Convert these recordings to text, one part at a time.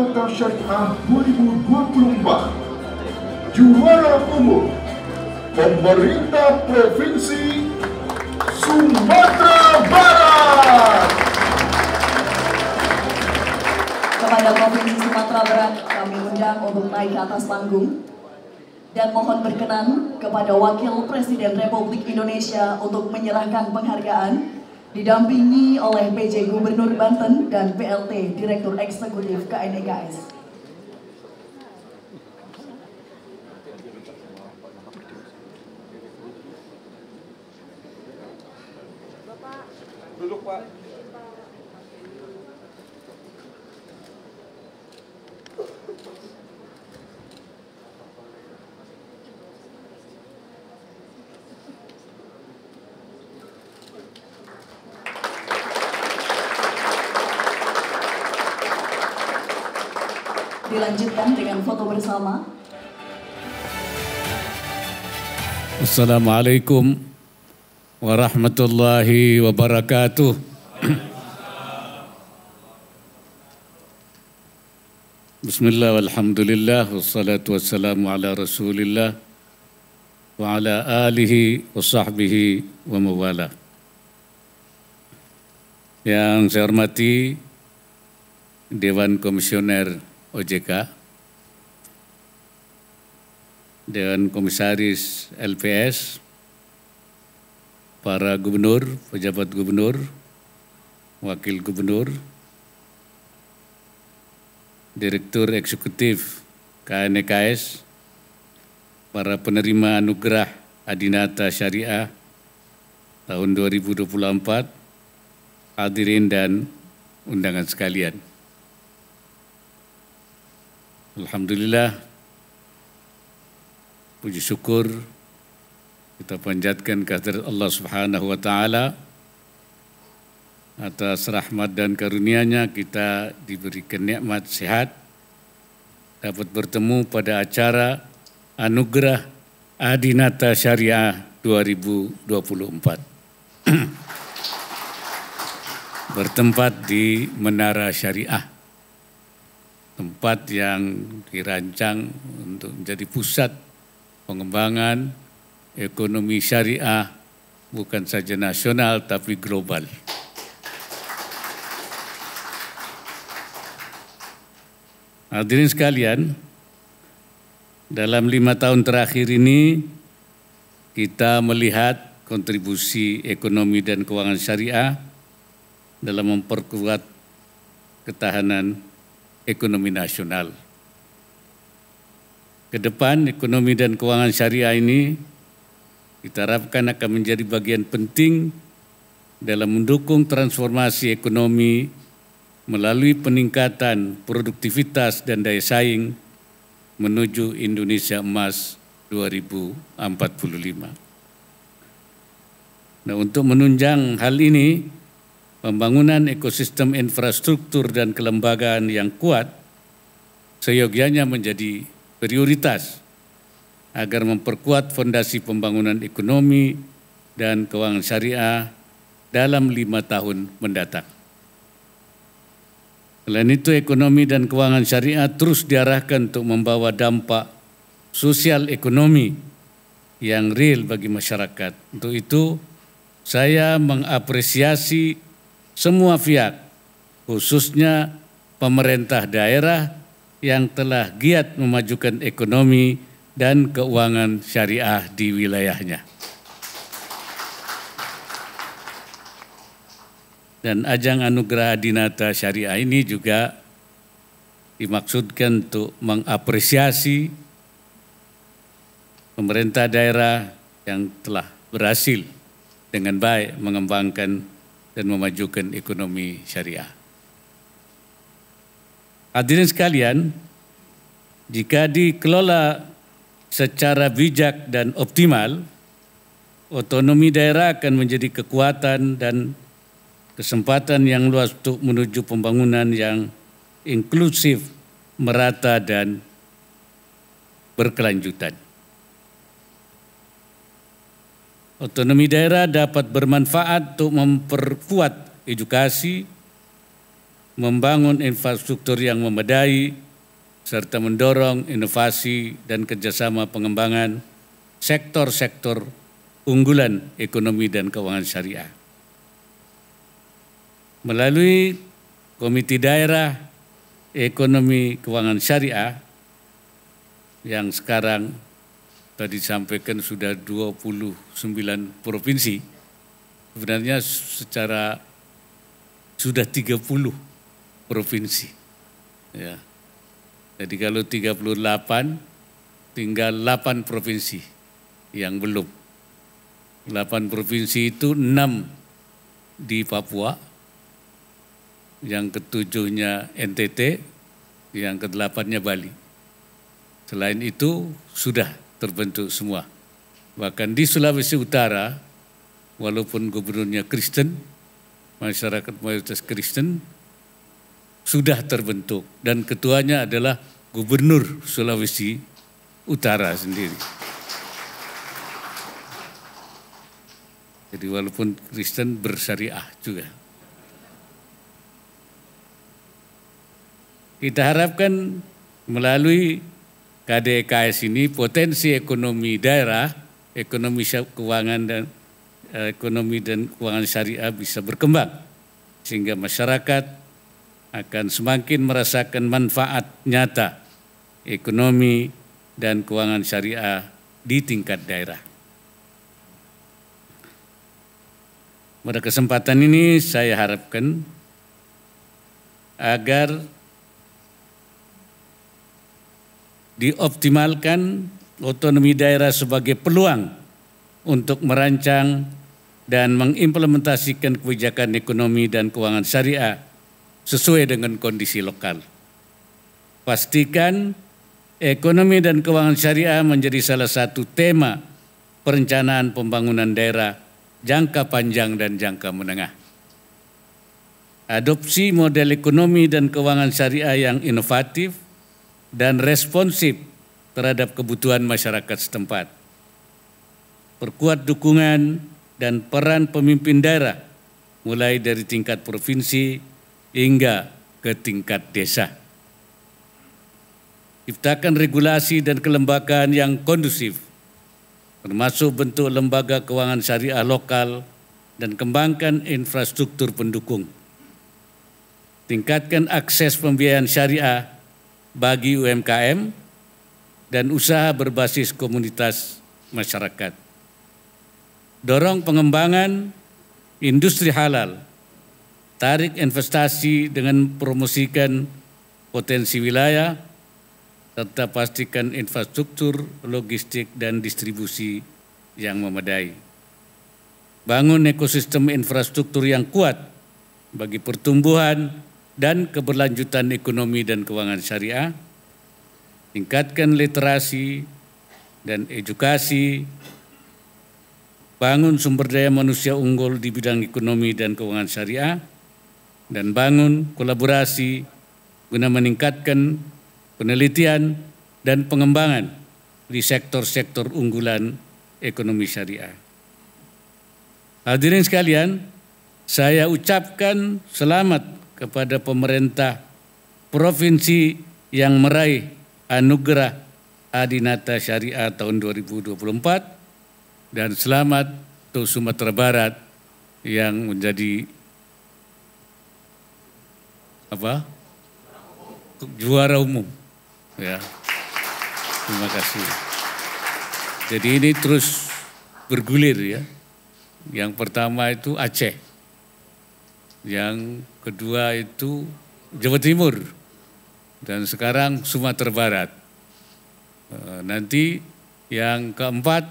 Dinata Syariah 2024. Juara umum Pemerintah Provinsi Sumatera Barat. Kepada Provinsi Sumatera Barat kami undang untuk naik ke atas panggung dan mohon berkenan kepada Wakil Presiden Republik Indonesia untuk menyerahkan penghargaan didampingi oleh PJ Gubernur Banten dan PLT Direktur Eksekutif KNEKS. Duduk, Pak. Dilanjutkan dengan foto bersama. Assalamualaikum warahmatullahi wabarakatuh. Bismillah walhamdulillah wassalatu wassalamu ala rasulillah wa ala alihi wa sahbihi wa mawala. Yang saya hormati Dewan Komisioner OJK, Dewan Komisaris LPS, para gubernur, pejabat gubernur, wakil gubernur, Direktur Eksekutif KNEKS, para penerima anugerah Adinata Syariah tahun 2024, hadirin dan undangan sekalian. Alhamdulillah, puji syukur kita panjatkan kehadirat Allah Subhanahu wa Ta'ala. Atas rahmat dan karunia-Nya kita diberikan nikmat sehat, dapat bertemu pada acara Anugerah Adinata Syariah 2024. Bertempat di Menara Syariah, tempat yang dirancang untuk menjadi pusat pengembangan ekonomi syariah bukan saja nasional tapi global. Hadirin sekalian, dalam 5 tahun terakhir ini kita melihat kontribusi ekonomi dan keuangan syariah dalam memperkuat ketahanan ekonomi nasional. Ke depan ekonomi dan keuangan syariah ini kita harapkan akan menjadi bagian penting dalam mendukung transformasi ekonomi melalui peningkatan produktivitas dan daya saing menuju Indonesia Emas 2045. Nah, untuk menunjang hal ini, pembangunan ekosistem infrastruktur dan kelembagaan yang kuat seyogyanya menjadi prioritas agar memperkuat fondasi pembangunan ekonomi dan keuangan syariah dalam 5 tahun mendatang. Selain itu, ekonomi dan keuangan syariah terus diarahkan untuk membawa dampak sosial ekonomi yang real bagi masyarakat. Untuk itu, saya mengapresiasi semua pihak, khususnya pemerintah daerah yang telah giat memajukan ekonomi dan keuangan syariah di wilayahnya. Dan ajang Anugerah Adinata Syariah ini juga dimaksudkan untuk mengapresiasi pemerintah daerah yang telah berhasil dengan baik mengembangkan dan memajukan ekonomi syariah. Hadirin sekalian, jika dikelola secara bijak dan optimal, otonomi daerah akan menjadi kekuatan dan kesempatan yang luas untuk menuju pembangunan yang inklusif, merata, dan berkelanjutan. Otonomi daerah dapat bermanfaat untuk memperkuat edukasi, membangun infrastruktur yang memadai, serta mendorong inovasi dan kerjasama pengembangan sektor-sektor unggulan ekonomi dan keuangan syariah. Melalui Komite Daerah Ekonomi Keuangan Syariah yang sekarang tadi disampaikan sudah 29 provinsi, sebenarnya secara sudah 30 provinsi. Ya. Jadi kalau 38 tinggal 8 provinsi yang belum. 8 provinsi itu 6 di Papua, yang ketujuhnya NTT, yang kedelapannya Bali. Selain itu sudah terbentuk semua. Bahkan di Sulawesi Utara, walaupun gubernurnya Kristen, masyarakat mayoritas Kristen, sudah terbentuk dan ketuanya adalah Gubernur Sulawesi Utara sendiri. Jadi walaupun Kristen bersyariah juga. Kita harapkan melalui KDKS ini potensi ekonomi daerah, ekonomi keuangan dan ekonomi dan keuangan syariah bisa berkembang sehingga masyarakat akan semakin merasakan manfaat nyata ekonomi dan keuangan syariah di tingkat daerah. Pada kesempatan ini saya harapkan agar dioptimalkan otonomi daerah sebagai peluang untuk merancang dan mengimplementasikan kebijakan ekonomi dan keuangan syariah sesuai dengan kondisi lokal. Pastikan ekonomi dan keuangan syariah menjadi salah satu tema perencanaan pembangunan daerah jangka panjang dan jangka menengah. Adopsi model ekonomi dan keuangan syariah yang inovatif dan responsif terhadap kebutuhan masyarakat setempat. Perkuat dukungan dan peran pemimpin daerah mulai dari tingkat provinsi hingga ke tingkat desa. Ciptakan regulasi dan kelembagaan yang kondusif, termasuk bentuk lembaga keuangan syariah lokal dan kembangkan infrastruktur pendukung. Tingkatkan akses pembiayaan syariah bagi UMKM dan usaha berbasis komunitas masyarakat. Dorong pengembangan industri halal, tarik investasi dengan promosikan potensi wilayah, serta pastikan infrastruktur, logistik, dan distribusi yang memadai. Bangun ekosistem infrastruktur yang kuat bagi pertumbuhan dan keberlanjutan ekonomi dan keuangan syariah. Tingkatkan literasi dan edukasi, bangun sumber daya manusia unggul di bidang ekonomi dan keuangan syariah, dan bangun kolaborasi guna meningkatkan penelitian dan pengembangan di sektor-sektor unggulan ekonomi syariah. Hadirin sekalian, saya ucapkan selamat kepada pemerintah provinsi yang meraih anugerah Adinata Syariah tahun 2024 dan selamat untuk Sumatera Barat yang menjadi juara umum. Ya, terima kasih. Jadi ini terus bergulir ya. Yang pertama itu Aceh, yang kedua itu Jawa Timur, dan sekarang Sumatera Barat. Nanti yang keempat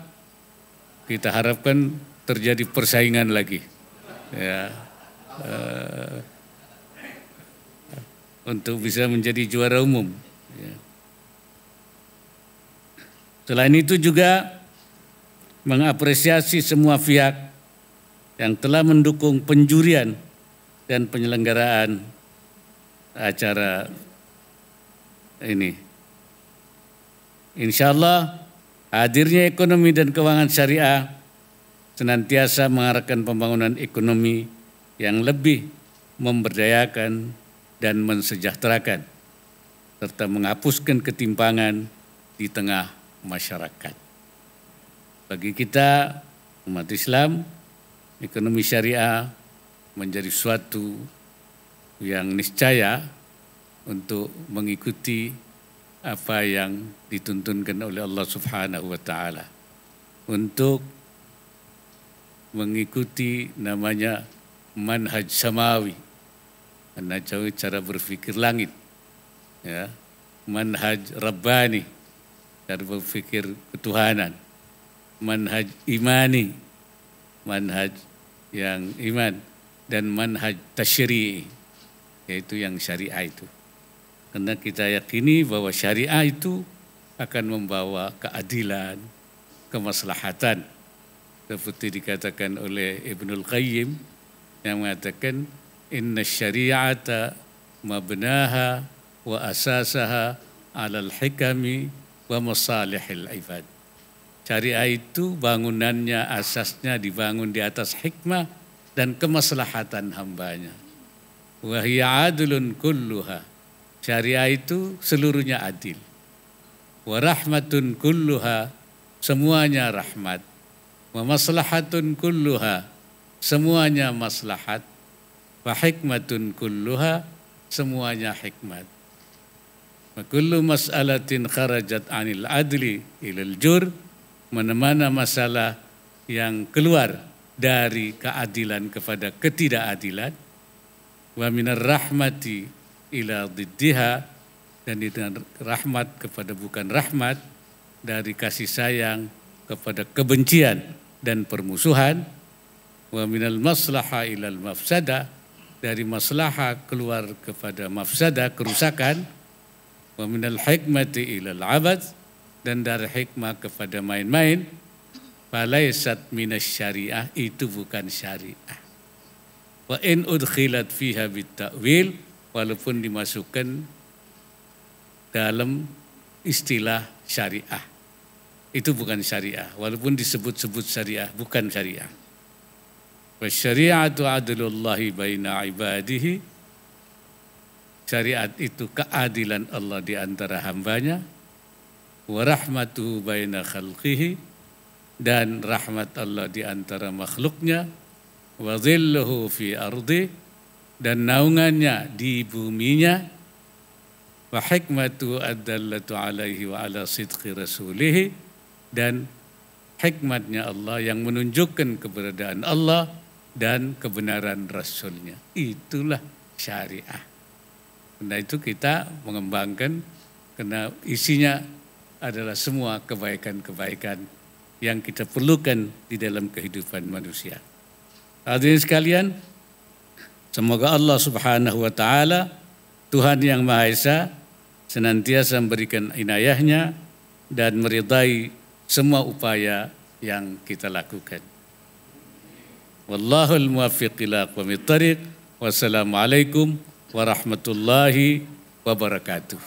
kita harapkan terjadi persaingan lagi. Ya, untuk bisa menjadi juara umum. Ya. Selain itu juga mengapresiasi semua pihak yang telah mendukung penjurian dan penyelenggaraan acara ini. Insya Allah hadirnya ekonomi dan keuangan syariah senantiasa mengarahkan pembangunan ekonomi yang lebih memberdayakan dan mensejahterakan, serta menghapuskan ketimpangan di tengah masyarakat. Bagi kita umat Islam, ekonomi syariah menjadi suatu yang niscaya untuk mengikuti apa yang dituntunkan oleh Allah Subhanahu wa taala, untuk mengikuti namanya manhaj samawi, manhaj cara berpikir langit, ya, manhaj rabbani, cara berpikir ketuhanan, manhaj imani, manhaj yang iman, dan manhaj tasyri'i, yaitu yang syariah itu. Karena kita yakini bahwa syariah itu akan membawa keadilan, kemaslahatan, seperti dikatakan oleh Ibnul Qayyim yang mengatakan inna syari'ata mabnaha wa asasaha alal hikami wa masalihil ibad. Syariah itu bangunannya, asasnya dibangun di atas hikmah dan kemaslahatan hambanya. Wa hiya adlun kulluha. Syariah itu seluruhnya adil. Wa rahmatun kulluha, semuanya rahmat. Wa maslahatun kulluha, semuanya maslahat. Wa hikmatun kulluha, semuanya hikmat. Wa kullu mas'alatin kharajat anil adli ilal jur, mana-mana masalah yang keluar dari keadilan kepada ketidakadilan. Wa minar rahmati ila diddiha, dan dengan rahmat kepada bukan rahmat, dari kasih sayang kepada kebencian dan permusuhan. Wa minal maslaha ilal mafsada, dari maslaha keluar kepada mafsada, kerusakan. Wa minal hikmati ilal abad, dan dari hikmah kepada main-main. Falaisat minas syariah, itu bukan syariah. Wa in udkhilat fiha bitta'wil, walaupun dimasukkan dalam istilah syariah, itu bukan syariah. Walaupun disebut-sebut syariah, bukan syariah. Wa syari'atu adlullahi baina ibadihi, syariat itu keadilan Allah di antara hambanya. Wa rahmatuhu baina khalqihi, dan rahmat Allah di antara makhluknya. Wa dhilluhu fi ardi, dan naungannya di buminya. Wa hikmatu ad-dallatu alaihi wa ala sidqi rasulihi, dan hikmatnya Allah yang menunjukkan keberadaan Allah dan kebenaran Rasulnya. Itulah syariah. Karena itu kita mengembangkan, karena isinya adalah semua kebaikan-kebaikan yang kita perlukan di dalam kehidupan manusia. Hadirin sekalian, semoga Allah Subhanahu wa taala, Tuhan yang Maha Esa, senantiasa memberikan inayahnya dan meridai semua upaya yang kita lakukan. Wallahul muwaffiq ila aqwamit thariq. Wassalamualaikum warahmatullahi wabarakatuh.